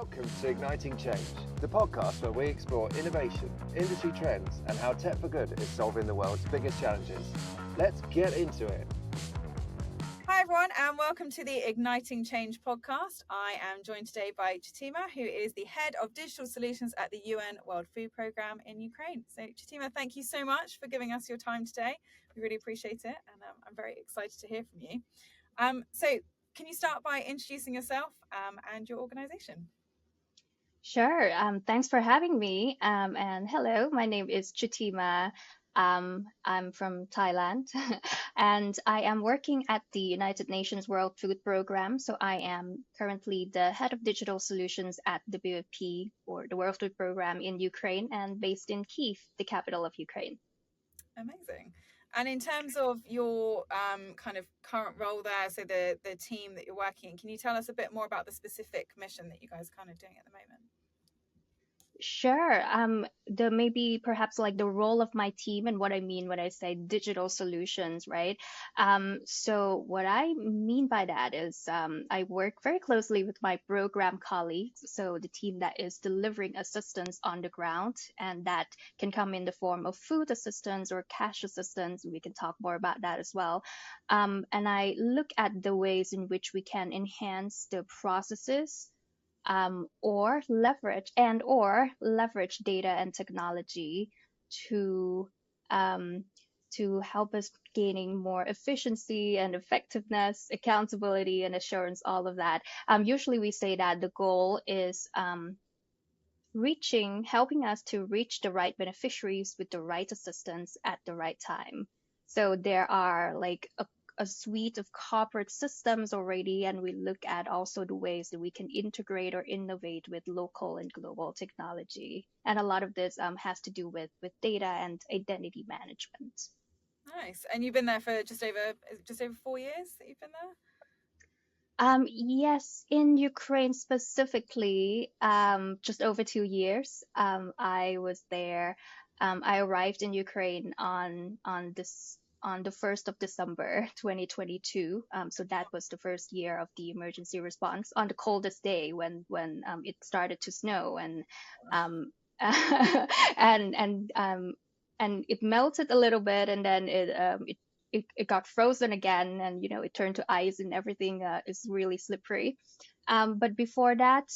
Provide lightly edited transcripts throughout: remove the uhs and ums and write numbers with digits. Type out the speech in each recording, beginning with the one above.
Welcome to Igniting Change, the podcast where we explore innovation, industry trends, and how tech for good is solving the world's biggest challenges. Let's get into it. Hi everyone, and welcome to the Igniting Change podcast. I am joined today by Chutima, who is the head of digital solutions at the UN World Food Programme in Ukraine. So Chutima, thank you so much for giving us your time today. We really appreciate it, and I'm very excited to hear from you. So can you start by introducing yourself and your organisation? Sure. Thanks for having me. And hello, my name is Chutima. I'm from Thailand, and I am working at the United Nations World Food Programme. So I am currently the head of digital solutions at WFP, or the World Food Programme in Ukraine, and based in Kyiv, the capital of Ukraine. Amazing. And in terms of your kind of current role there, so the team that you're working in, can you tell us a bit more about the specific mission that you guys are kind of doing at the moment? Sure. The maybe perhaps like the role of my team and what I mean when I say digital solutions, right? So what I mean by that is I work very closely with my program colleagues, so the team that is delivering assistance on the ground, and that can come in the form of food assistance or cash assistance. We can talk more about that as well. And I look at the ways in which we can enhance the processes or leverage data and technology to help us gaining more efficiency and effectiveness, accountability and assurance, all of that. Usually we say that the goal is helping us to reach the right beneficiaries with the right assistance at the right time. So there are like a suite of corporate systems already, and we look at also the ways that we can integrate or innovate with local and global technology. And a lot of this has to do with data and identity management. Nice. And you've been there for just over 4 years that you've been there? Yes, in Ukraine specifically, just over 2 years. I was there. I arrived in Ukraine on the 1st of December 2022. So that was the first year of the emergency response on the coldest day when it started to snow, and and it melted a little bit, and then it got frozen again, and it turned to ice, and everything is really slippery. But before that,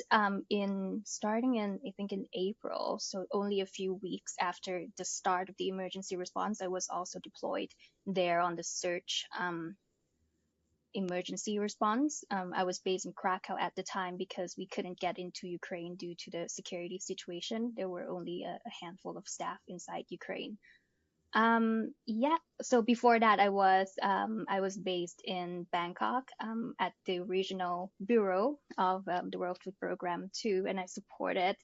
starting in I think in April, so only a few weeks after the start of the emergency response, I was also deployed there on the search emergency response. I was based in Krakow at the time because we couldn't get into Ukraine due to the security situation. There were only a handful of staff inside Ukraine. So before that, I was based in Bangkok at the regional bureau of the World Food Programme too, and I supported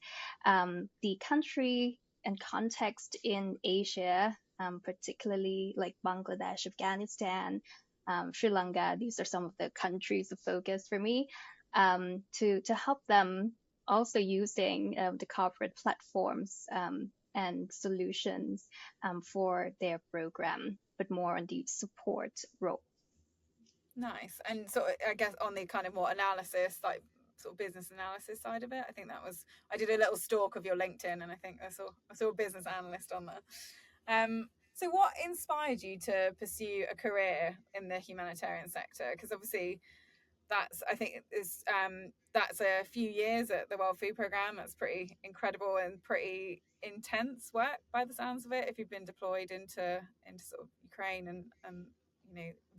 the country and context in Asia, particularly like Bangladesh, Afghanistan, Sri Lanka. These are some of the countries of focus for me, to help them also using the corporate platforms and solutions for their program, but more on the support role. Nice. And so I guess on the kind of more analysis, like sort of business analysis side of it, I did a little stalk of your LinkedIn, and I think I saw a business analyst on there. So what inspired you to pursue a career in the humanitarian sector? Because obviously that's a few years at the World Food Programme. That's pretty incredible and pretty intense work by the sounds of it, if you've been deployed into sort of Ukraine and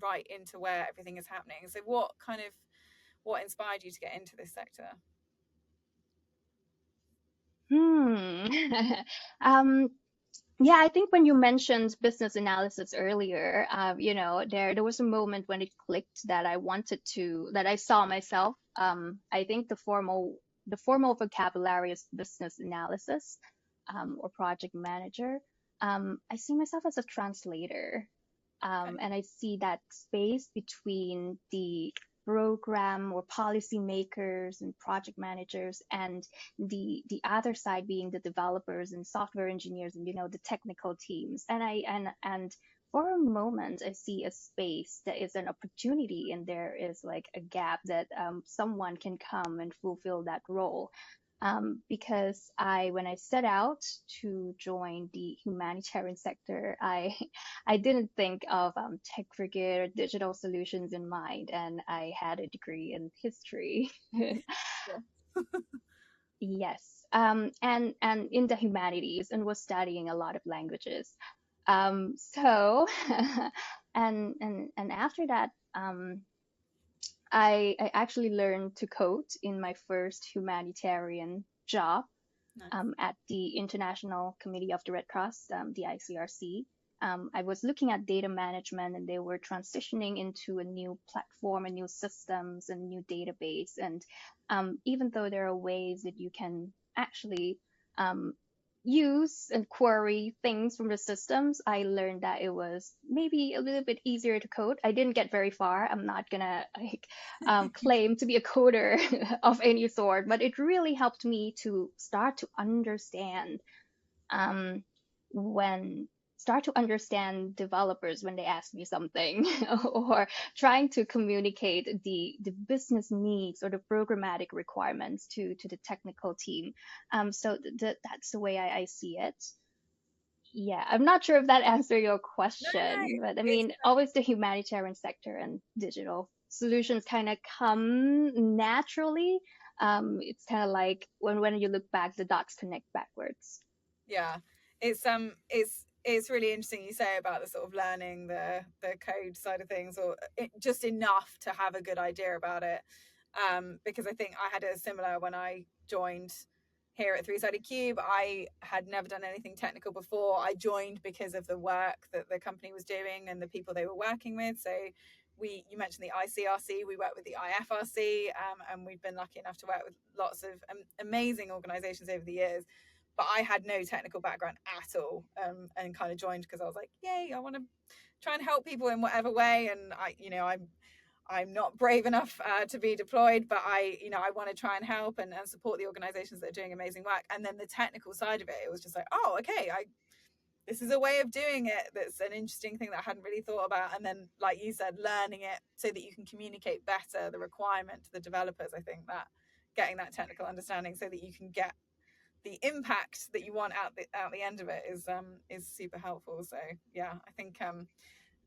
right into where everything is happening. So what inspired you to get into this sector? Yeah, I think when you mentioned business analysis earlier, there was a moment when it clicked that I saw myself. I think the formal vocabulary is business analysis, or project manager. I see myself as a translator, and I see that space between the program or policymakers and project managers, and the other side being the developers and software engineers and the technical teams. And for a moment, I see a space that is an opportunity, and there is like a gap that someone can come and fulfill that role. Because when I set out to join the humanitarian sector, I didn't think of tech for good or digital solutions in mind, and I had a degree in history. Yeah. Yes, and in the humanities, and was studying a lot of languages. So and after that, I actually learned to code in my first humanitarian job Nice. at the International Committee of the Red Cross, the ICRC. I was looking at data management, and they were transitioning into a new platform, a new systems, a new database. And even though there are ways that you can actually um, use and query things from the systems, I learned that it was maybe a little bit easier to code. I didn't get very far. I'm not gonna like claim to be a coder of any sort, but it really helped me to start to understand um, when start to understand developers when they ask me something or trying to communicate the business needs or the programmatic requirements to the technical team. So that's the way I see it. Yeah, I'm not sure if that answered your No, no, question, but I it's mean, always the humanitarian sector and digital solutions kind of come naturally. It's kind of like when you look back, the dots connect backwards. yeah, it's really interesting you say about the sort of learning the code side of things, or just enough to have a good idea about it. Because I think I had a similar when I joined here at Three Sided Cube. I had never done anything technical before. I joined because of the work that the company was doing and the people they were working with. So you mentioned the ICRC, we work with the IFRC, and we've been lucky enough to work with lots of amazing organizations over the years. But I had no technical background at all, and kind of joined because I was like, yay, I want to try and help people in whatever way. And I'm not brave enough to be deployed, but I want to try and help and support the organizations that are doing amazing work. And then the technical side of it, it was just like, oh, okay, this is a way of doing it that's an interesting thing that I hadn't really thought about. And then, like you said, learning it so that you can communicate better the requirement to the developers. I think that getting that technical understanding so that you can get the impact that you want out the end of it is super helpful. So yeah, I think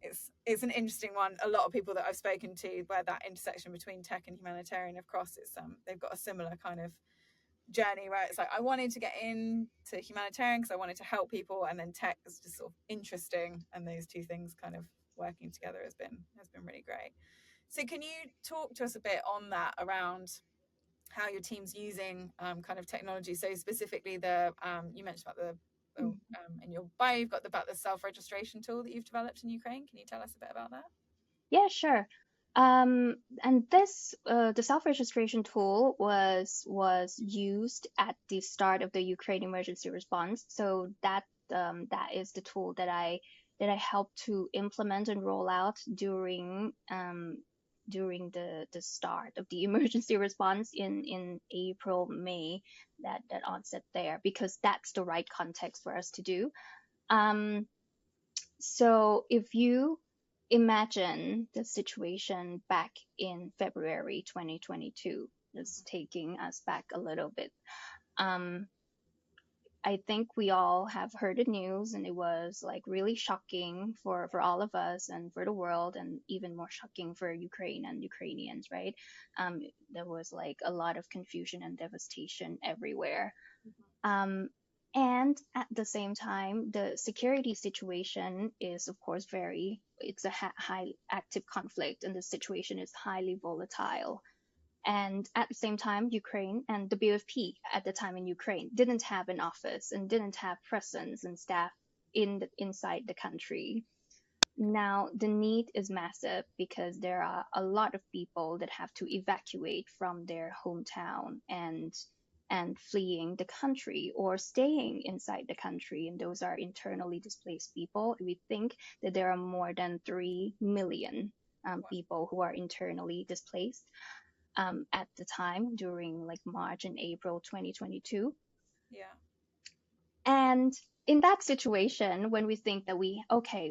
it's an interesting one. A lot of people that I've spoken to where that intersection between tech and humanitarian have crossed, it's they've got a similar kind of journey where it's like, I wanted to get into humanitarian because I wanted to help people, and then tech is just sort of interesting, and those two things kind of working together has been really great. So can you talk to us a bit on that, around how your team's using kind of technology? So specifically you mentioned about in your bio you've got about the self-registration tool that you've developed in Ukraine. Can you tell us a bit about that? Yeah, sure. And this the self-registration tool was used at the start of the Ukraine emergency response. So that is the tool that I helped to implement and roll out during the start of the emergency response in April, May, that onset there, because that's the right context for us to do. Um, so if you imagine the situation back in February 2022, just taking us back a little bit, um, I think we all have heard the news, and it was like really shocking for all of us and for the world, and even more shocking for Ukraine and Ukrainians, right? There was like a lot of confusion and devastation everywhere. Um, and at the same time, the security situation is, of course, it's a high active conflict, and the situation is highly volatile. And at the same time, Ukraine and the BFP at the time in Ukraine didn't have an office and didn't have presence and staff inside the country. Now, the need is massive because there are a lot of people that have to evacuate from their hometown and fleeing the country or staying inside the country, and those are internally displaced people. We think that there are more than 3 million people who are internally displaced at the time during like March and April 2022. Yeah. And in that situation, when we think that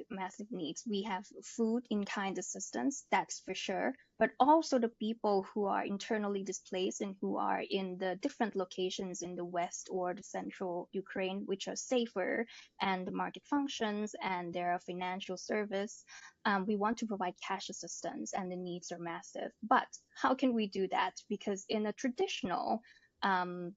massive needs, we have food in kind assistance, that's for sure, but also the people who are internally displaced and who are in the different locations in the west or the central Ukraine, which are safer and the market functions and there are financial service. We want to provide cash assistance and the needs are massive. But how can we do that? Because in a traditional um,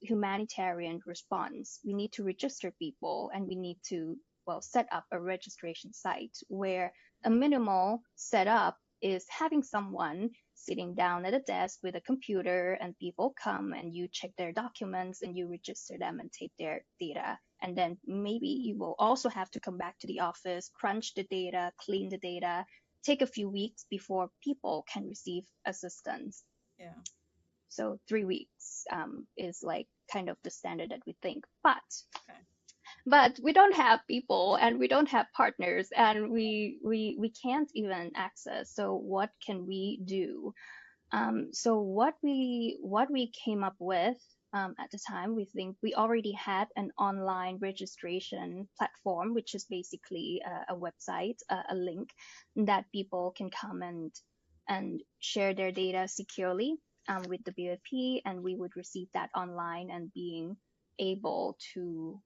humanitarian response, we need to register people and we need to, well, set up a registration site where a minimal setup is having someone sitting down at a desk with a computer and people come and you check their documents and you register them and take their data. And then maybe you will also have to come back to the office, crunch the data, clean the data, take a few weeks before people can receive assistance. Yeah. So 3 weeks is like kind of the standard that we think. But we don't have people and we don't have partners and we can't even access. So what can we do? So what we came up with at the time, we think we already had an online registration platform, which is basically a website, a link that people can come and share their data securely with the BFP, and we would receive that online and being able to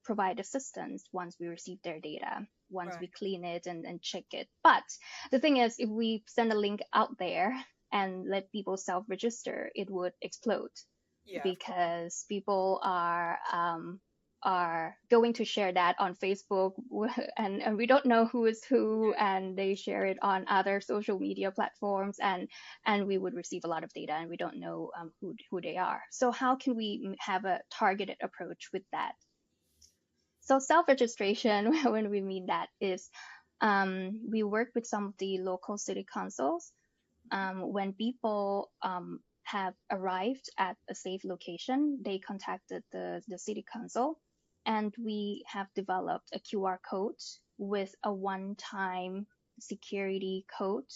provide assistance once we receive their data, once we clean it and check it. But the thing is, if we send a link out there and let people self-register, it would explode. Yeah, because people are going to share that on Facebook and we don't know who is who, and they share it on other social media platforms and we would receive a lot of data and we don't know who they are. So how can we have a targeted approach with that? So self-registration, when we mean that, is we work with some of the local city councils. When people have arrived at a safe location, they contacted the city council, and we have developed a QR code with a one-time security code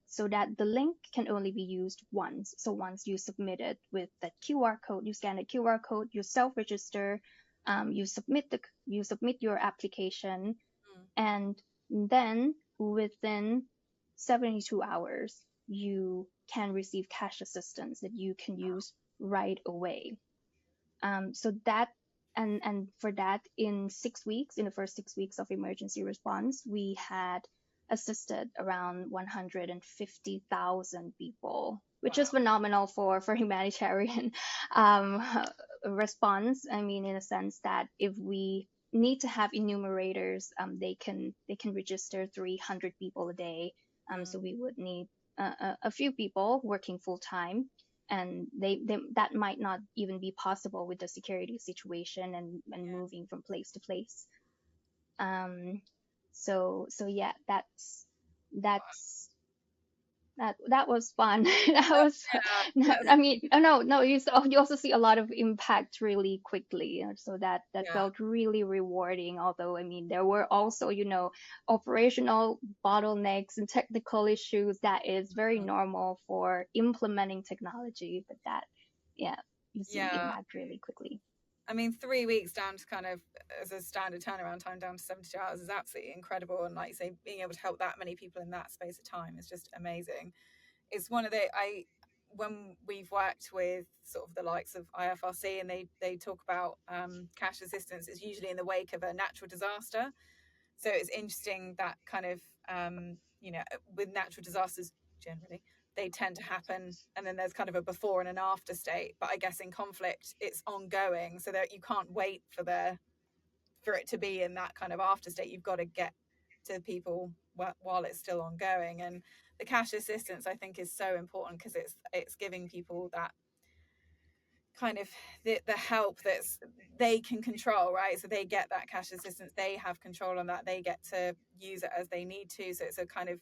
so that the link can only be used once. So once you submit it with that QR code, you scan the QR code, you self-register, you submit your application, and then within 72 hours you can receive cash assistance that you can use right away. So that and for that, in the first 6 weeks of emergency response, we had assisted around 150,000 people, which is phenomenal for humanitarian response. I mean, in a sense that if we need to have enumerators, they can register 300 people a day. So we would need a few people working full time, and they that might not even be possible with the security situation and moving from place to place. So yeah, that was fun. That was, I mean, no, you also see a lot of impact really quickly. So that felt really rewarding. Although, I mean, there were also, operational bottlenecks and technical issues that is very normal for implementing technology, but you see impact really quickly. I mean, 3 weeks down to kind of as a standard turnaround time down to 72 hours is absolutely incredible. And like you say, being able to help that many people in that space of time is just amazing. It's one of when we've worked with sort of the likes of IFRC and they talk about cash assistance, it's usually in the wake of a natural disaster. So it's interesting that kind of, with natural disasters generally, they tend to happen and then there's kind of a before and an after state. But I guess in conflict, it's ongoing, so that you can't wait for it to be in that kind of after state. You've got to get to people while it's still ongoing. And the cash assistance, I think, is so important because it's giving people that kind of the help that they can control, right? So they get that cash assistance, they have control on that, they get to use it as they need to. So it's a kind of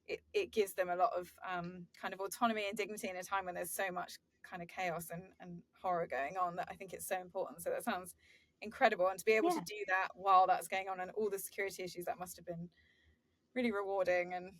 it gives them a lot of kind of autonomy and dignity in a time when there's so much kind of chaos and horror going on, that I think it's so important. So that sounds incredible, and to be able to do that while that's going on and all the security issues, that must have been really rewarding. And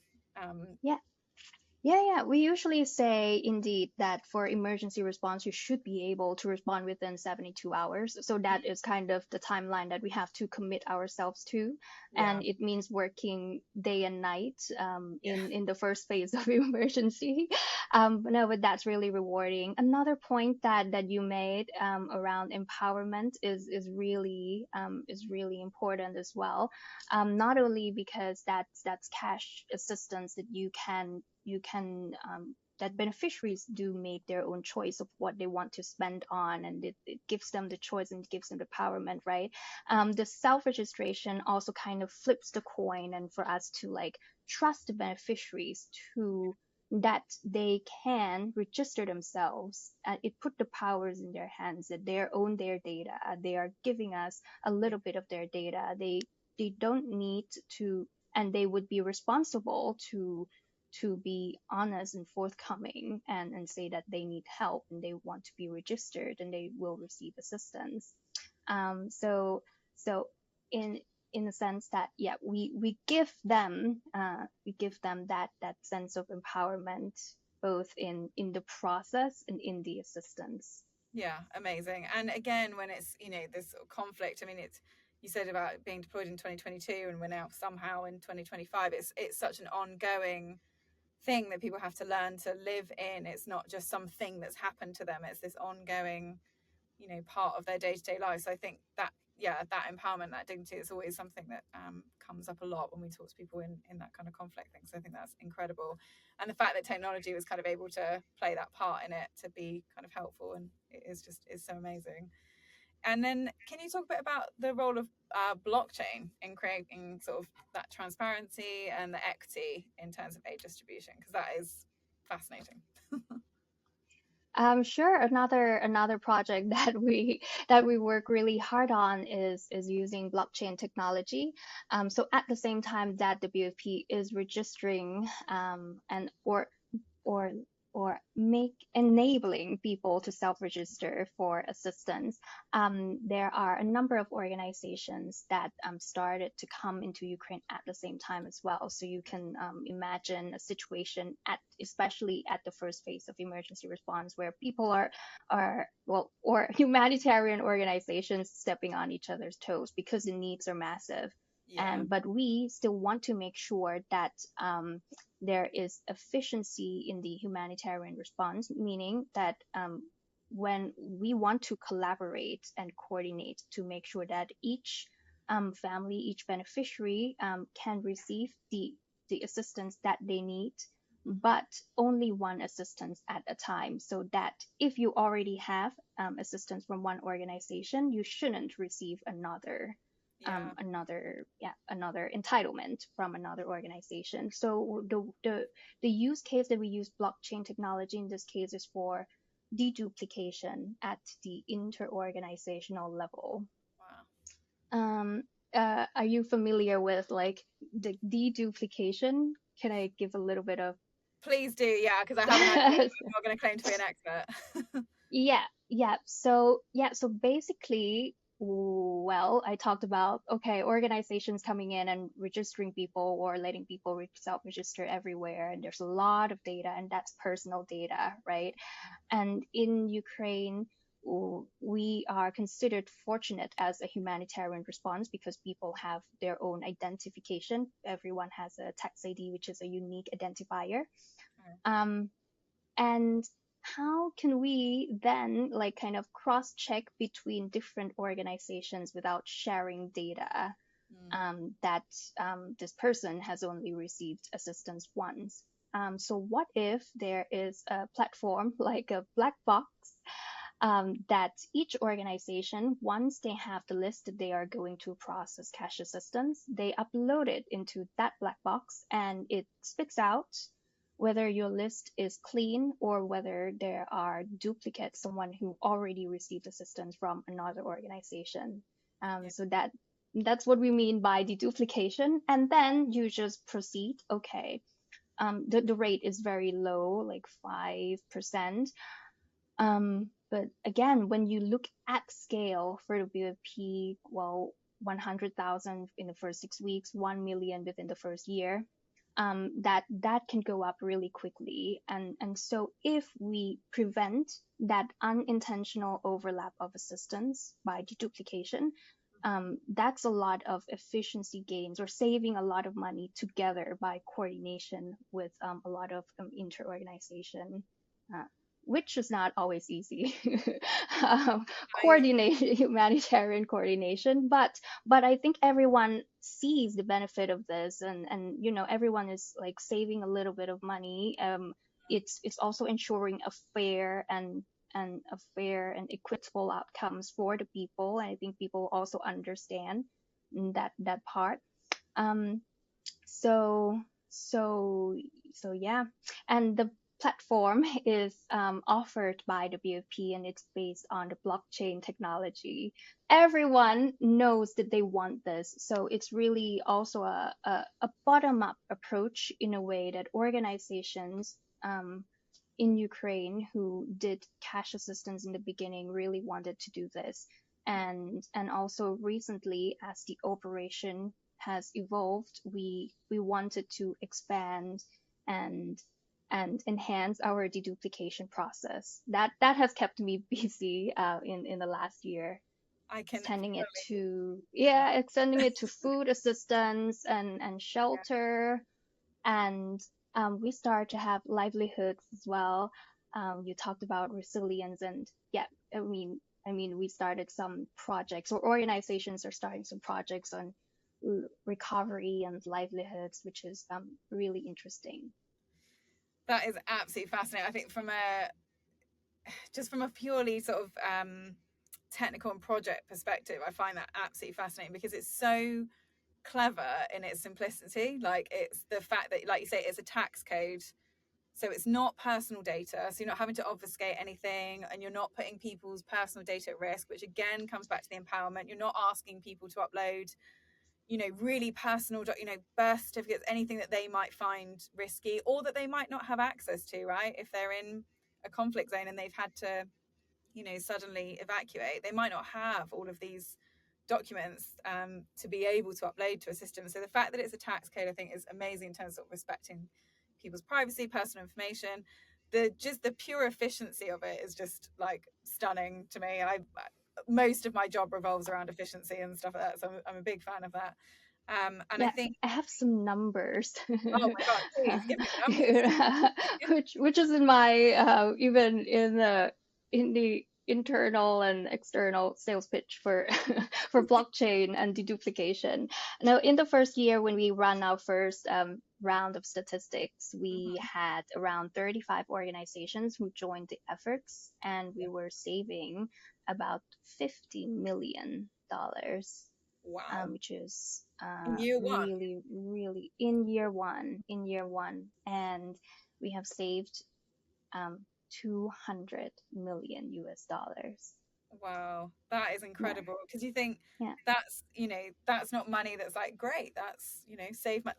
Yeah. We usually say indeed that for emergency response, you should be able to respond within 72 hours. So that is kind of the timeline that we have to commit ourselves to. Yeah, And it means working day and night yeah, in the first phase of emergency. But no, but that's really rewarding. Another point that you made around empowerment is really important as well. Not only because that's cash assistance that that beneficiaries do make their own choice of what they want to spend on, and it gives them the choice and it gives them the empowerment, right? The self-registration also kind of flips the coin, and for us to like trust the beneficiaries to that they can register themselves, it put the powers in their hands, that they own their data, they are giving us a yeah, little bit of their data, they don't need to, and they would be responsible to be honest and forthcoming, and say that they need help and they want to be registered and they will receive assistance. So in in the sense that, yeah, we give them that sense of empowerment, both in the process and in the assistance. yeah, amazing. And again, when it's, this sort of conflict, I mean, it's, you said about it being deployed in 2022 and we're now somehow in 2025. It's such an ongoing thing that people have to learn to live in. It's not just something that's happened to them. It's this ongoing, part of their day-to-day life. So I think that, yeah, that empowerment, that dignity is always something that comes up a lot when we talk to people in that kind of conflict thing. So I think that's incredible. And the fact that technology was kind of able to play that part in it to be kind of helpful, and it is so amazing. And then can you talk a bit about the role of blockchain in creating sort of that transparency and the equity in terms of aid distribution? Because that is fascinating. Sure. Another project that we work really hard on is using blockchain technology. So at the same time that the WFP is registering and or or make enabling people to self-register for assistance. There are a number of organizations that started to come into Ukraine at the same time as well. So you can imagine a situation especially at the first phase of emergency response, where people are well, or humanitarian organizations stepping on each other's toes because the needs are massive. Yeah, And but we still want to make sure that there is efficiency in the humanitarian response, meaning that when we want to collaborate and coordinate to make sure that each family, each beneficiary can receive the assistance that they need, but only one assistance at a time. So that if you already have assistance from one organization, you shouldn't receive yeah, another entitlement from another organization. So the use case that we use blockchain technology in this case is for deduplication at the interorganizational level. wow. Um, are you familiar with like the deduplication? Can I give a little bit of Please do, yeah, because I haven't actually. I'm not going to claim to be an expert. Yeah. So basically, well, I talked about, okay, organizations coming in and registering people or letting people self-register everywhere, and there's a lot of data, and that's personal data, right? And in Ukraine, we are considered fortunate as a humanitarian response because people have their own identification. Everyone has a tax ID, which is a unique identifier. Um, and how can we then like kind of cross check between different organizations without sharing data that this person has only received assistance once? So what if there is a platform like a black box that each organization, once they have the list that they are going to process cash assistance, they upload it into that black box and it spits out whether your list is clean or whether there are duplicates, someone who already received assistance from another organization. Yeah, So that's what we mean by deduplication. And then you just proceed. Okay, the rate is very low, like 5%. But again, when you look at scale for the WFP, well, 100,000 in the first 6 weeks, 1 million within the first year. that can go up really quickly. And so if we prevent that unintentional overlap of assistance by deduplication, that's a lot of efficiency gains or saving a lot of money together by coordination with a lot of inter-organization, uh, which is not always easy. I Coordination, humanitarian coordination, but I think everyone sees the benefit of this, and everyone is like saving a little bit of money. It's also ensuring a fair and equitable outcomes for the people. And I think people also understand that part. Um, so so yeah, and the platform is offered by the BFP, and it's based on the blockchain technology. Everyone knows that they want this, so it's really also a bottom-up approach in a way that organizations in Ukraine who did cash assistance in the beginning really wanted to do this. And also recently, as the operation has evolved, we wanted to expand and enhance our deduplication process. That has kept me busy in the last year, I can extending it fully to yeah, extending it to food assistance and yeah. shelter, and we start to have livelihoods as well. You talked about resilience, and yeah, I mean, we started some projects, or organizations are starting some projects on recovery and livelihoods, which is really interesting. That is absolutely fascinating. I think from a just from a purely sort of technical and project perspective, I find that absolutely fascinating because it's so clever in its simplicity. Like it's the fact that, like you say, it's a tax code. So it's not personal data. So you're not having to obfuscate anything, and you're not putting people's personal data at risk, which again comes back to the empowerment. You're not asking people to upload, really personal, birth certificates, anything that they might find risky or that they might not have access to, right? If they're in a conflict zone and they've had to, suddenly evacuate, they might not have all of these documents to be able to upload to a system. So the fact that it's a tax code, I think, is amazing in terms of respecting people's privacy, personal information. The pure efficiency of it is just like stunning to me. I Most of my job revolves around efficiency and stuff like that, so I'm a big fan of that. And I Yeah, think, I have some numbers, oh my god, please give me the numbers. which is in my even in the internal and external sales pitch for for blockchain and deduplication. Now, in the first year when we ran our first round of statistics, we Mhm. had around 35 organizations who joined the efforts, and we were saving about $50 million, Wow. which is In year one. really, really in year one, and we have saved 200 million US dollars. Wow, that is Yeah, incredible because you think yeah, that's not money that's like great. That's,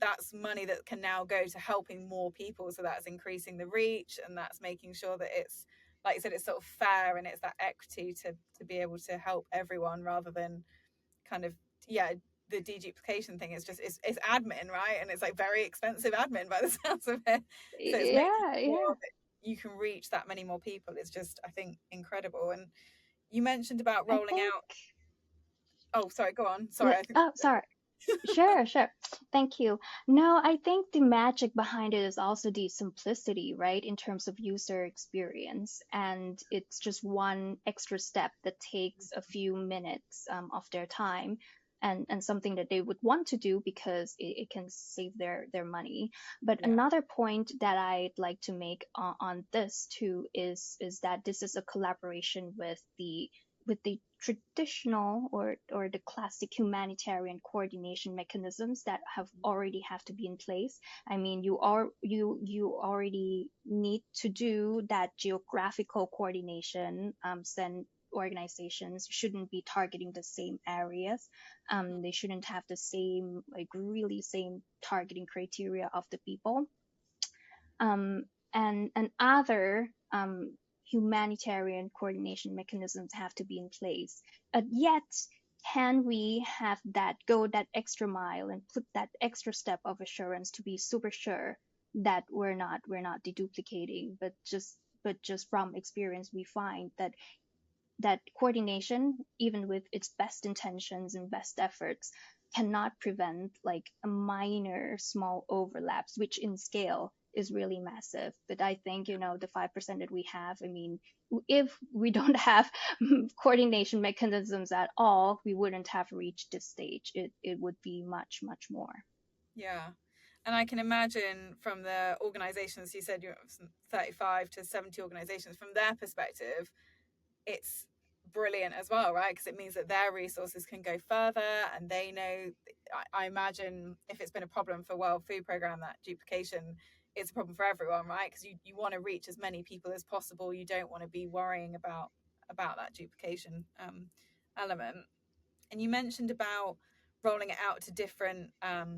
that's money that can now go to helping more people. So that's increasing the reach, and that's making sure that it's, like you said, it's sort of fair, and it's that equity to be able to help everyone rather than kind of, yeah, the deduplication thing is just it's admin, right? And it's like very expensive admin by the sounds of it. So it's making yeah, sure yeah. that you can reach that many more people. It's just, I think, incredible. And you mentioned about I rolling think. out. Oh, sorry, go on. Sorry, Yeah, I think. oh, sorry. Sure, sure. Thank you. No, I think the magic behind it is also the simplicity, right, in terms of user experience. And it's just one extra step that takes a few minutes of their time, and something that they would want to do because it can save their money. But Yeah. another point that I'd like to make on this too is that this is a collaboration with the traditional or the classic humanitarian coordination mechanisms that have to be in place. I mean, you already need to do that geographical coordination, then organizations shouldn't be targeting the same areas. They shouldn't have the same, like really same targeting criteria of the people. um, and other humanitarian coordination mechanisms have to be in place. Yet can we have that go that extra mile and put that extra step of assurance to be super sure that we're not deduplicating, but just from experience we find that coordination, even with its best intentions and best efforts, cannot prevent like a minor small overlaps, which in scale is really massive. But I think, the 5% that we have, I mean, if we don't have coordination mechanisms at all, we wouldn't have reached this stage. It would be much, much more. Yeah. And I can imagine from the organizations, you said you're 35 to 70 organizations, from their perspective, it's brilliant as well, right? Because it means that their resources can go further, and they know, I imagine if it's been a problem for World Food Programme, that duplication, it's a problem for everyone, right? Because you want to reach as many people as possible. You don't want to be worrying about that duplication element. And you mentioned about rolling it out to different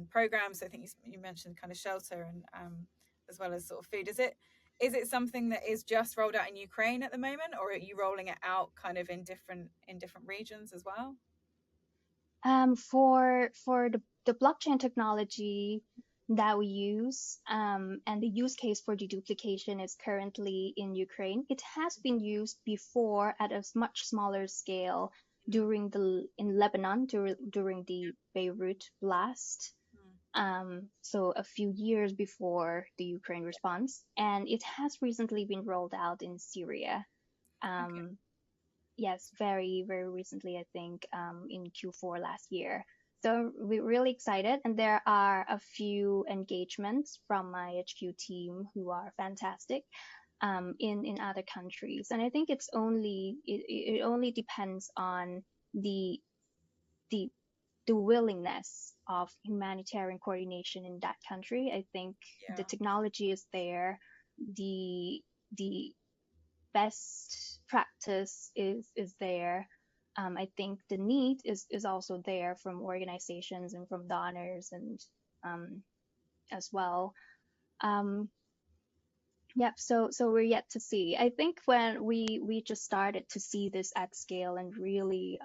programs. I think you mentioned kind of shelter and as well as sort of food. Is it something that is just rolled out in Ukraine at the moment, or are you rolling it out kind of in different regions as well? For the blockchain technology that we use, and the use case for deduplication is currently in Ukraine. It has been used before at a much smaller scale in Lebanon during the Beirut blast. So a few years before the Ukraine response, and it has recently been rolled out in Syria. Okay. Yes, very, very recently, I think, in Q4 last year. So we're really excited, and there are a few engagements from my HQ team who are fantastic in other countries. And I think it only depends on the the the willingness of humanitarian coordination in that country. I think the Yeah. technology is there, the the best practice is there. I think the need is also there from organizations and from donors and as well. Um, Yep. So we're yet to see. I think when we just started to see this at scale and really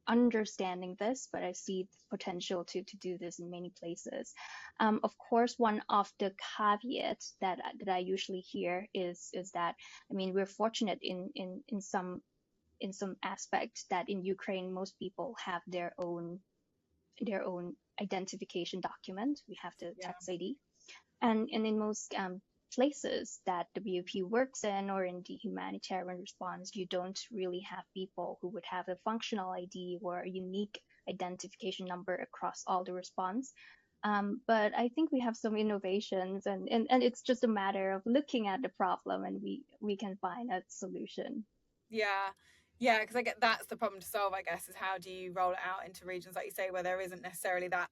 understanding this, but I see the potential to do this in many places. Of course, one of the caveats that I usually hear is that, I mean, we're fortunate in some aspects that in Ukraine most people have their own identification document. We have the Yeah. tax ID, and in most places that WP works in or in the humanitarian response, you don't really have people who would have a functional ID or a unique identification number across all the response. But I think we have some innovations, and it's just a matter of looking at the problem, and we can find a solution. Yeah. Yeah, because I get that's the problem to solve, I guess, is how do you roll it out into regions, like you say, where there isn't necessarily that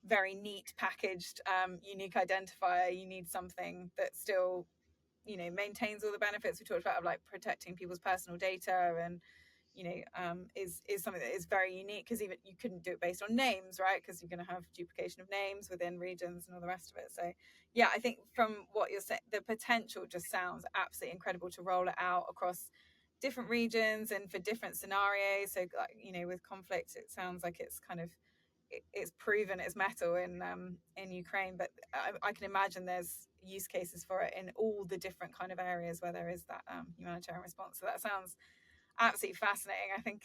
very neat packaged unique identifier. You need something that still, maintains all the benefits we talked about of like protecting people's personal data, and is something that is very unique, because even you couldn't do it based on names, right? Because you're going to have duplication of names within regions and all the rest of it. So yeah, I think from what you're saying, the potential just sounds absolutely incredible to roll it out across different regions and for different scenarios. So like, with conflict, it sounds like it's kind of it's proven its mettle in Ukraine, but I can imagine there's use cases for it in all the different kind of areas where there is that humanitarian response. So that sounds absolutely fascinating. I think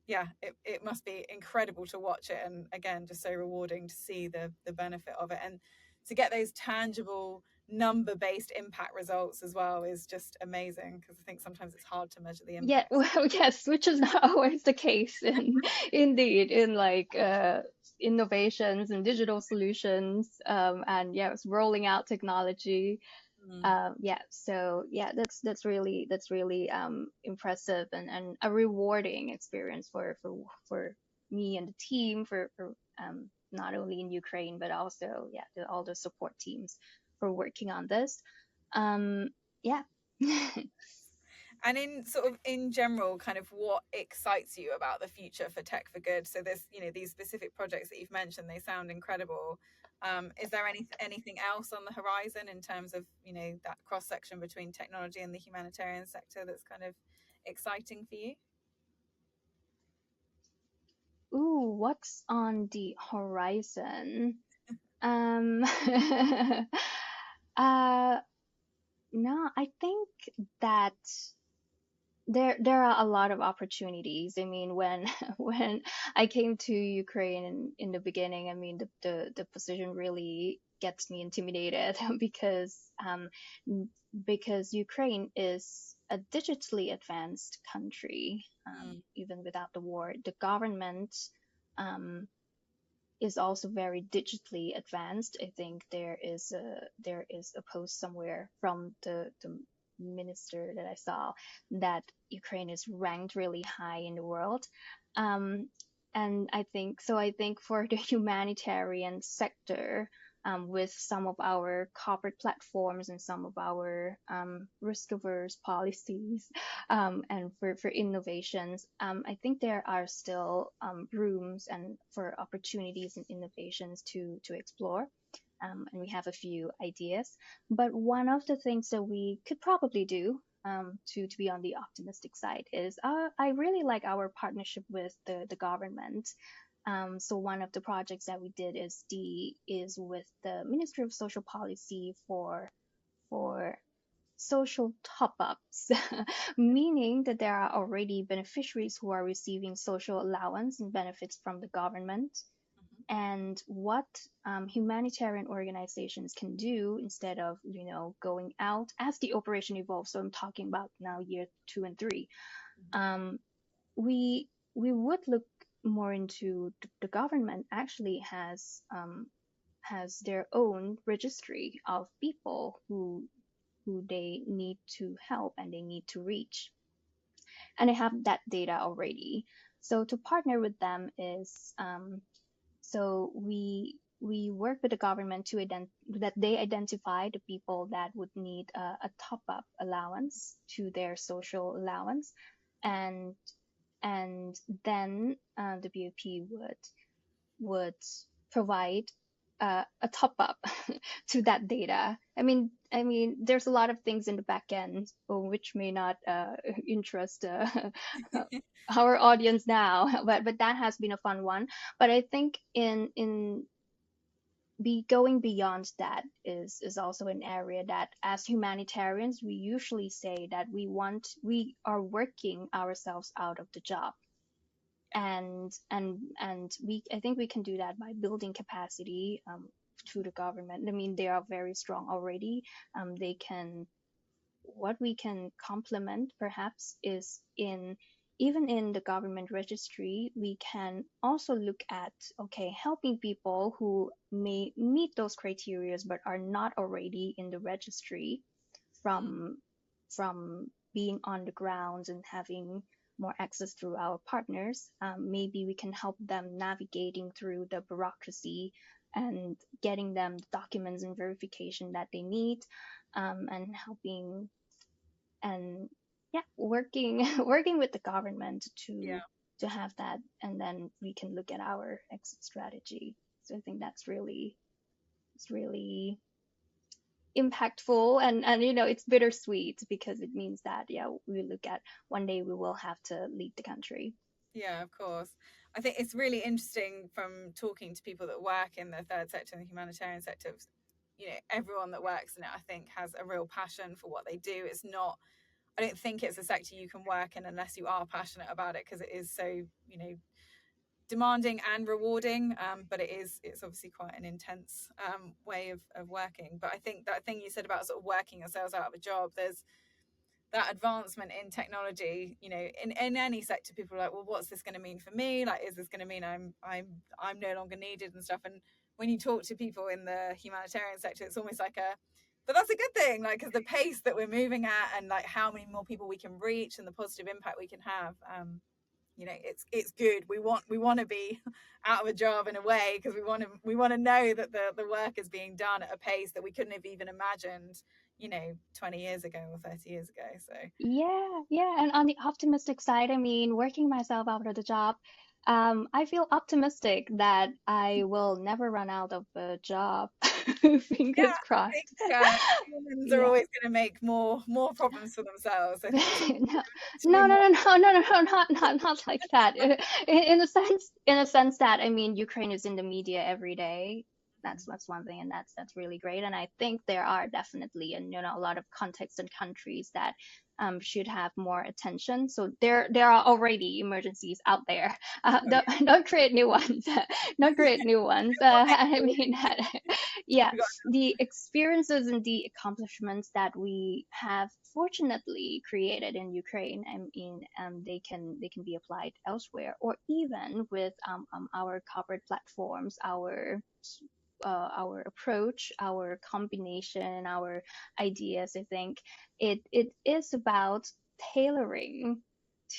yeah, it must be incredible to watch it, and again, just so rewarding to see the benefit of it, and to get those tangible number-based impact results as well is just amazing, because I think sometimes it's hard to measure the Yeah, impact. well, yes, which is not always the case indeed in like innovations and digital solutions, and yes, rolling out technology. Yeah, so yeah, that's really impressive and a rewarding experience for me and the team for not only in Ukraine but also, yeah, all the support teams for working on this. Yeah. And in sort of in general, kind of what excites you about the future for Tech for Good? So this, these specific projects that you've mentioned, they sound incredible. Is there anything else on the horizon in terms of, that cross section between technology and the humanitarian sector that's kind of exciting for you? Ooh, what's on the horizon? Um, uh, no, I think that there are a lot of opportunities. I mean, when when I came to Ukraine in the beginning, I mean, the position really gets me intimidated because because Ukraine is a digitally advanced country, Mm, even without the war. The government um, is also very digitally advanced. I think there is a post somewhere from the minister that I saw that Ukraine is ranked really high in the world. Um, and I think so. I think for the humanitarian sector, with some of our corporate platforms and some of our risk averse policies, and for innovations, I think there are still rooms and for opportunities and innovations to explore. And we have a few ideas. But one of the things that we could probably do, to be on the optimistic side, is I really like our partnership with the government. So one of the projects that we did is with the Ministry of Social Policy for social top-ups, meaning that there are already beneficiaries who are receiving social allowance and benefits from the government. mhm. And what humanitarian organizations can do instead of, going out as the operation evolves. So I'm talking about now year 2 and 3. Um, we would look more into the government actually has their own registry of people who they need to help and they need to reach. And they have that data already. So to partner with them is so we work with the government to that they identify the people that would need a top up allowance to their social allowance, and then the BOP would provide a top up to that data. I mean, there's a lot of things in the back end which may not interest our audience now, but that has been a fun one. But I think in be going beyond that is also an area that as humanitarians we usually say that we are working ourselves out of the job, and we I think we can do that by building capacity to the government. I mean, they are very strong already. They can What we can complement perhaps is in even in the government registry we can also look at, okay, helping people who may meet those criteria but are not already in the registry, Mm, from being on the grounds and having more access through our partners. Maybe we can help them navigating through the bureaucracy and getting them the documents and verification that they need, and helping and yeah, working working with the government yeah. to have that, and then we can look at our exit strategy. So I think it's really impactful, and it's bittersweet because it means that, yeah, we look at one day we will have to leave the country. Yeah, of course. I think it's really interesting from talking to people that work in the third sector and the humanitarian sector. Everyone that works in it, I think, has a real passion for what they do. I don't think it's a sector you can work in unless you are passionate about it, because it is so, demanding and rewarding. But it's obviously quite an intense way of working. But I think that thing you said about sort of working yourselves out of a job, there's that advancement in technology, in any sector. People are like, well, what's this going to mean for me? Like, is this going to mean I'm no longer needed and stuff? And when you talk to people in the humanitarian sector, it's almost like but that's a good thing, like, because the pace that we're moving at and like how many more people we can reach and the positive impact we can have, it's good. We want to be out of a job in a way, because we want to know that the work is being done at a pace that we couldn't have even imagined 20 years ago or 30 years ago. So Yeah, yeah. And on the optimistic side, I mean, working myself out of the job, I feel optimistic that I will never run out of a job. Fingers Yeah, I crossed. think humans are Yeah. always going to make more problems for themselves. I think No, to be more. not like that. In a sense, that I mean, Ukraine is in the media every day. That's one thing, and that's really great. And I think there are definitely, and a lot of contexts and countries that should have more attention. So there are already emergencies out there. Don't create new ones. Don't create new ones. I mean, yeah, the experiences and the accomplishments that we have fortunately created in Ukraine, I mean, they can be applied elsewhere, or even with our corporate platforms, our approach, our combination, our ideas. I think it is about tailoring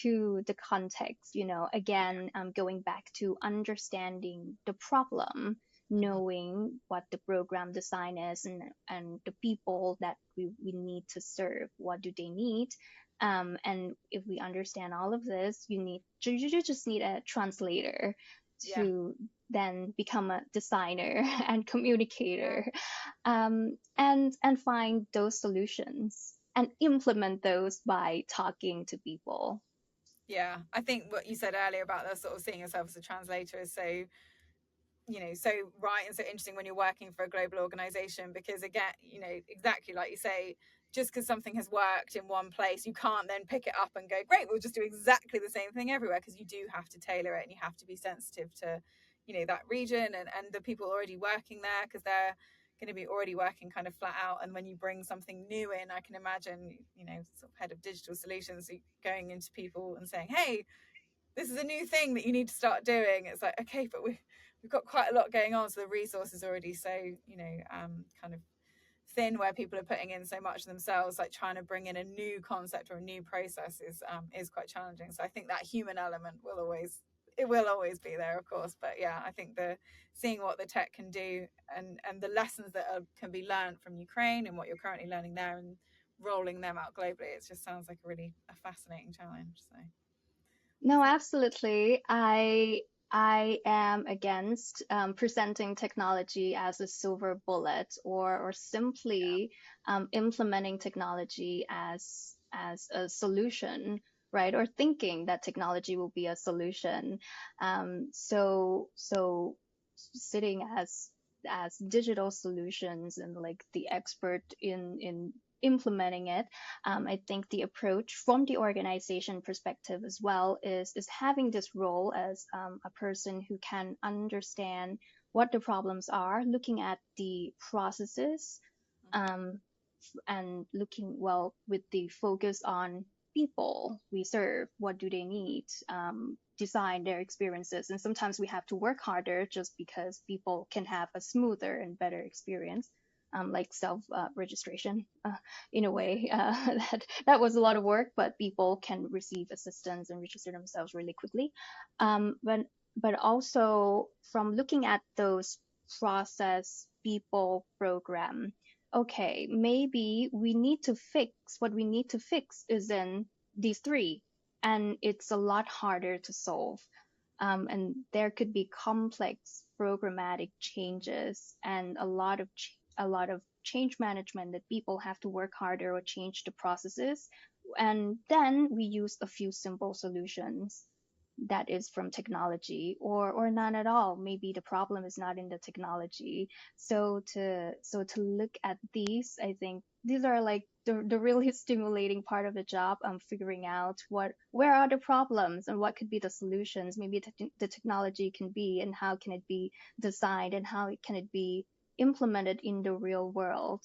to the context. Again, going back to understanding the problem, knowing what the program design is, and the people that we need to serve, what do they need. And if we understand all of this, you just need a translator Yeah, to then become a designer and yeah, communicator, and find those solutions and implement those by talking to people. yeah. I think what you said earlier about the sort of seeing yourself as a translator is so so right and so interesting when you're working for a global organization, because again, exactly like you say, just because something has worked in one place, you can't then pick it up and go, great, we'll just do exactly the same thing everywhere, because you do have to tailor it, and you have to be sensitive to that region and the people already working there, because they're going to be already working kind of flat out. And when you bring something new in, I can imagine sort of head of digital solutions going into people and saying, hey, this is a new thing that you need to start doing. It's like, okay, but we've got quite a lot going on, so the resources already so kind of thin, where people are putting in so much of themselves. Like trying to bring in a new concept or a new process is quite challenging. So I think that human element will always be there, of course. But yeah, I think the seeing what the tech can do, and the lessons that can be learned from Ukraine and what you're currently learning there, and rolling them out globally, it just sounds like a fascinating challenge. No, So absolutely. I am against presenting technology as a silver bullet, or simply implementing technology as a solution, right? Or thinking that technology will be a solution. So sitting as digital solutions and like the expert in implementing it, I think the approach from the organization perspective as well is having this role as a person who can understand what the problems are, looking at the processes, um, and looking well with the focus on people we serve, what do they need, design their experiences. And sometimes we have to work harder just because people can have a smoother and better experience, like self registration, in a way. That was a lot of work, but people can receive assistance and register themselves really quickly. But also from looking at those process, people, program, okay, maybe what we need to fix is in these three, and it's a lot harder to solve. And there could be complex programmatic changes and a lot of change management that people have to work harder or change the processes. And then we use a few simple solutions that is from technology, or none at all. Maybe the problem is not in the technology. So to look at these, I think these are like the really stimulating part of the job. Figuring out where are the problems and what could be the solutions. Maybe the technology can be, and how can it be designed, and how can it be implemented in the real world.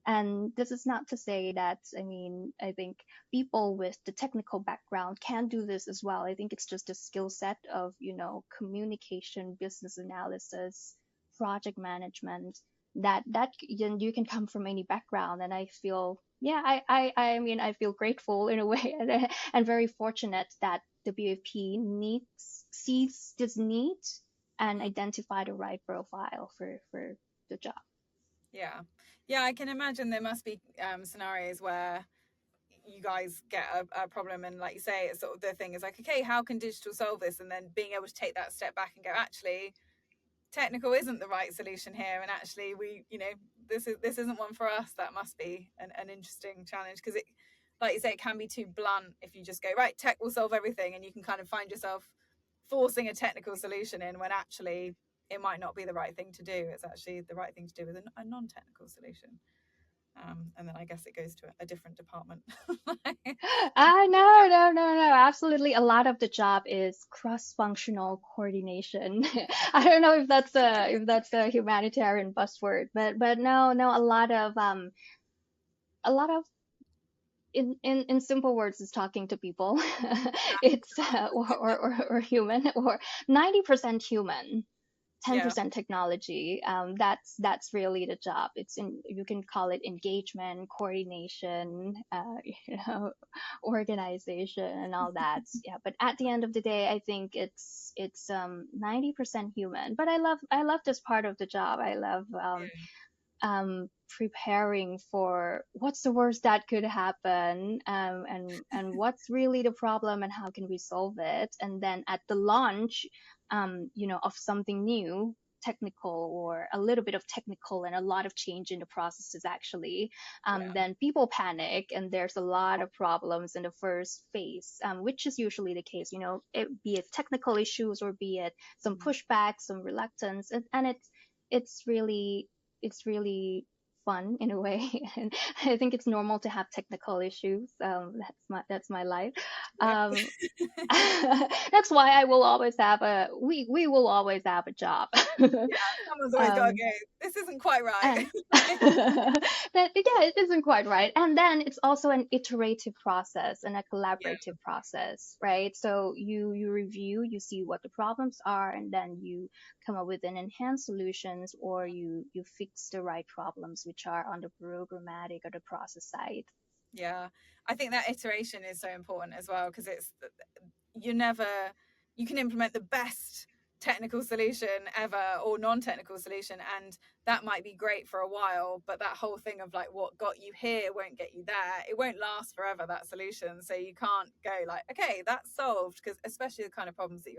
And this is not to say that, I mean, I think people with the technical background can do this as well. I think it's just a skill set of, communication, business analysis, project management, that you can come from any background. And I feel, yeah, I mean, I feel grateful in a way, and very fortunate that the WFP sees this need and identify the right profile for the job. yeah, I can imagine there must be scenarios where you guys get a problem, and like you say, it's sort of the thing is like, okay, how can digital solve this? And then being able to take that step back and go, actually, technical isn't the right solution here, and actually we, this isn't one for us, that must be an interesting challenge, because it, like you say, it can be too blunt if you just go, right, tech will solve everything, and you can kind of find yourself forcing a technical solution in when actually it might not be the right thing to do. It's actually the right thing to do with a non-technical solution. And then I guess it goes to a different department. No. Absolutely. A lot of the job is cross-functional coordination. I don't know if that's a humanitarian buzzword, but no, a lot of in simple words is talking to people. It's or human, or 90% human, Yeah, 10% technology. That's really the job. You can call it engagement, coordination, organization, and all that. Yeah, but at the end of the day, I think it's 90% human. But I love this part of the job. I love preparing for what's the worst that could happen, and what's really the problem and how can we solve it. And then at the launch, of something new, technical, or a little bit of technical and a lot of change in the processes actually, yeah, then people panic and there's a lot of problems in the first phase, which is usually the case, be it technical issues or be it some pushback, some reluctance, and it's really it's really fun in a way. And I think it's normal to have technical issues. That's my life. yeah. um, that's why I will always have we will always have a job. Yeah, someone's always got to um, go, this isn't quite right. and it isn't quite right. And then it's also an iterative process and a Yeah, collaborative process, right? So you review, you see what the problems are, and then you come up with an enhanced solutions, or you fix the right problems which are on the programmatic or the process side. yeah. I think that iteration is so important as well, because you never you can implement the best technical solution ever or non-technical solution, and that might be great for a while, but that whole thing of like what got you here won't get you there. It won't last forever, that solution. So you can't go like, okay, that's solved, because especially the kind of problems that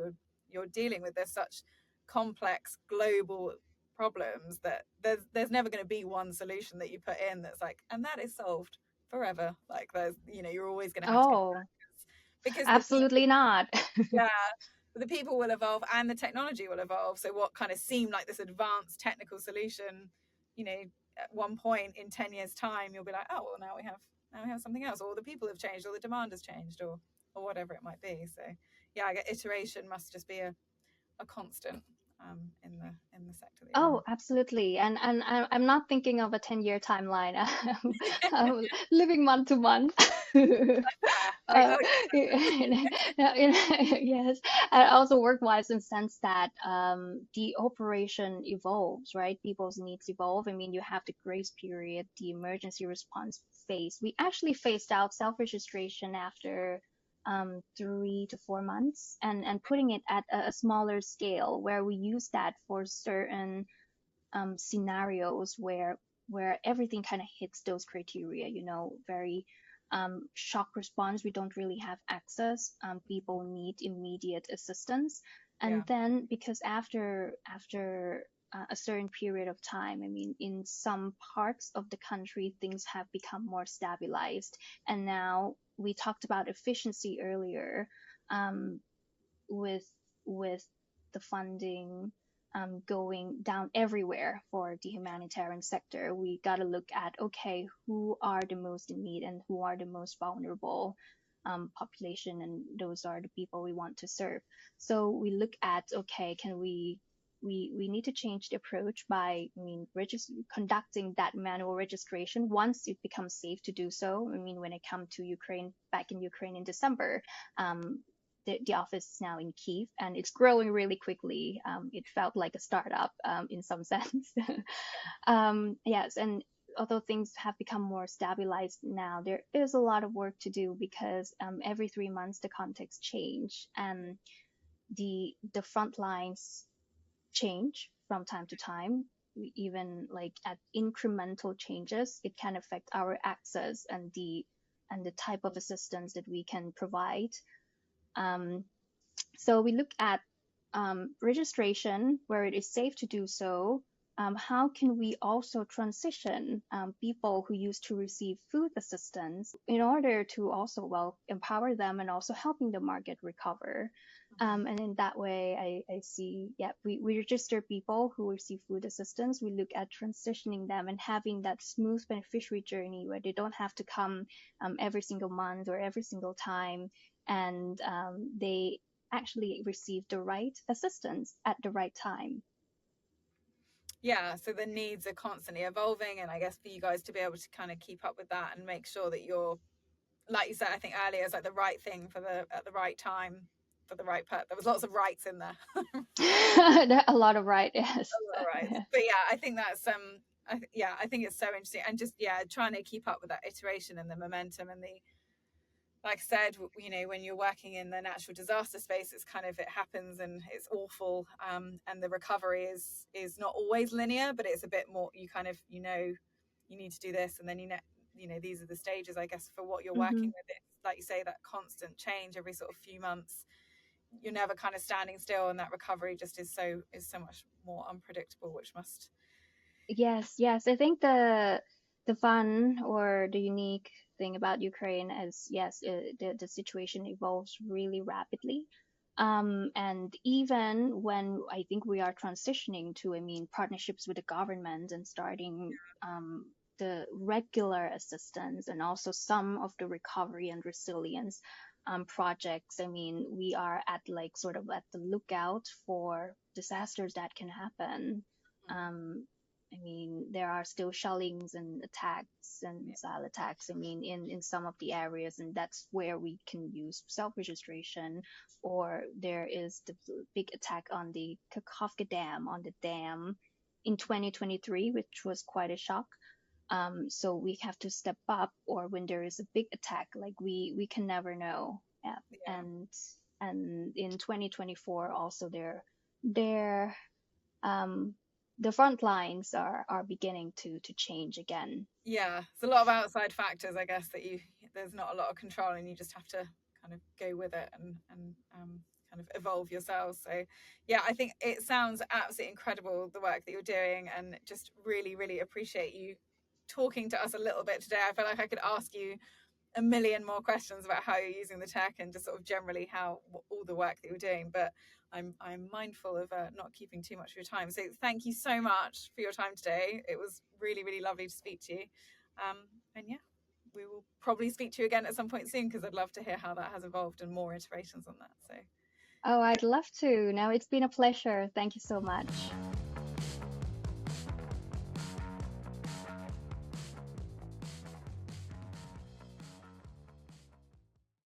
you're dealing with, there's such complex global problems that there's never going to be one solution that you put in that's like, and that is solved forever. Like there's, you're always going to have to go Oh, back, because the people, absolutely not. yeah, the people will evolve and the technology will evolve. So what kind of seemed like this advanced technical solution, at one point in 10 years time, you'll be like, oh, well, now we have something else, or the people have changed, or the demand has changed, or whatever it might be. So yeah, I get iteration must just be a constant in the sector that you're Oh, absolutely. And I'm not thinking of a 10-year timeline. I'm living month to month. in. uh, yes. And also work-wise, in sense that the operation evolves, right? People's needs evolve. I mean, you have the grace period, the emergency response phase. We actually phased out self-registration after 3 to 4 months, and putting it at a smaller scale where we use that for certain scenarios where everything kind of hits those criteria, very shock response. We don't really have access. People need immediate assistance. Yeah, And then because after a certain period of time, I mean, in some parts of the country, things have become more stabilized. And now we talked about efficiency earlier, um, with with the funding going down everywhere for the humanitarian sector. We got to look at, okay, who are the most in need and who are the most vulnerable population, and those are the people we want to serve. So we look at, okay, can we need to change the approach by, I mean, conducting that manual registration once it becomes safe to do so. I mean, when I come to Ukraine, back in Ukraine in December, the office is now in Kiev, and it's growing really quickly. It felt like a startup in some sense. Yes, and although things have become more stabilized now, there is a lot of work to do, because every 3 months the context change, and the front lines change from time to time. Even like at incremental changes, it can affect our access and the type of assistance that we can provide. um, so we look at registration where it is safe to do so, how can we also transition people who used to receive food assistance in order to also, well, empower them and also helping the market recover? And in that way, I see, yeah, we register people who receive food assistance. We look at transitioning them and having that smooth beneficiary journey where they don't have to come every single month or every single time, and they actually receive the right assistance at the right time. Yeah, so the needs are constantly evolving, and I guess for you guys to be able to kind of keep up with that and make sure that you're, like you said, I think earlier, it's like the right thing for the at the right time for the right part. There was lots of rights in there. A lot of right, yes. A lot of rights. But yeah, I think that's I think it's so interesting, and just trying to keep up with that iteration and the momentum and the, like I said, when you're working in the natural disaster space, it's kind of, it happens and it's awful, and the recovery is not always linear, but it's a bit more, you kind of, you need to do this, and then these are the stages, I guess, for what you're working with. It's like you say, that constant change every sort of few months. You're never kind of standing still, and that recovery just is so much more unpredictable, which must. Yes, I think the fun or the unique thing about Ukraine is, yes, the situation evolves really rapidly. And even when I think we are transitioning to, I mean, partnerships with the government and starting the regular assistance and also some of the recovery and resilience projects, I mean, we are at like sort of at the lookout for disasters that can happen. I mean, there are still shellings and attacks and missile attacks, I mean, in some of the areas, and that's where we can use self-registration. Or there is the big attack on the Kakhovka Dam, on the dam in 2023, which was quite a shock. So we have to step up, or when there is a big attack, like we can never know. Yeah. And in 2024 also there the front lines are beginning to change again. Yeah, it's a lot of outside factors, I guess, that there's not a lot of control, and you just have to kind of go with it and kind of evolve yourselves. So yeah, I think it sounds absolutely incredible, the work that you're doing, and just really, really appreciate you talking to us a little bit today. I feel like I could ask you a million more questions about how you're using the tech and just sort of generally all the work that you're doing, but I'm mindful of not keeping too much of your time. So thank you so much for your time today. It was really, really lovely to speak to you. And yeah, we will probably speak to you again at some point soon, because I'd love to hear how that has evolved and more iterations on that. So Oh, I'd love to. No, it's been a pleasure. Thank you so much.